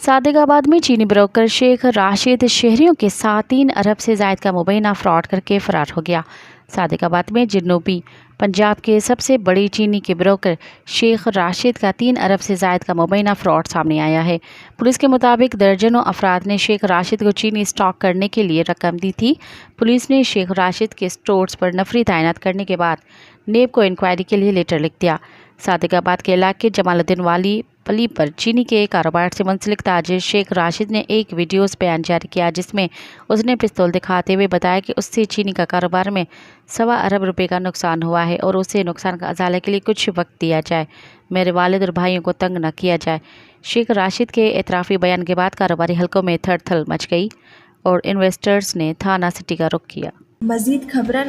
صادق آباد میں چینی بروکر شیخ راشد شہریوں کے ساتھ 3 ارب سے زائد کا مبینہ فراڈ کر کے فرار ہو گیا۔ صادق آباد میں جنوبی پنجاب کے سب سے بڑی چینی کے بروکر شیخ راشد کا 3 ارب سے زائد کا مبینہ فراڈ سامنے آیا ہے۔ پولیس کے مطابق درجنوں افراد نے شیخ راشد کو چینی اسٹاک کرنے کے لیے رقم دی تھی۔ پولیس نے شیخ راشد کے سٹورز پر نفری تعینات کرنے کے بعد نیب کو انکوائری کے لیے لیٹر لکھ دیا۔ صادق آباد کے علاقے جمال الدین والی پلی پر چینی کے کاروبار سے منسلک تاجر شیخ راشد نے ایک ویڈیوز بیان جاری کیا جس میں اس نے پستول دکھاتے ہوئے بتایا کہ اس سے چینی کا کاروبار میں 1.25 ارب روپے کا نقصان ہوا ہے اور اسے نقصان کا ازالہ کے لیے کچھ وقت دیا جائے، میرے والد اور بھائیوں کو تنگ نہ کیا جائے۔ شیخ راشد کے اعترافی بیان کے بعد کاروباری حلقوں میں تھڑ تھل مچ گئی اور انویسٹرز نے تھانہ سٹی کا رخ کیا۔ مزید خبرن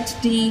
HD।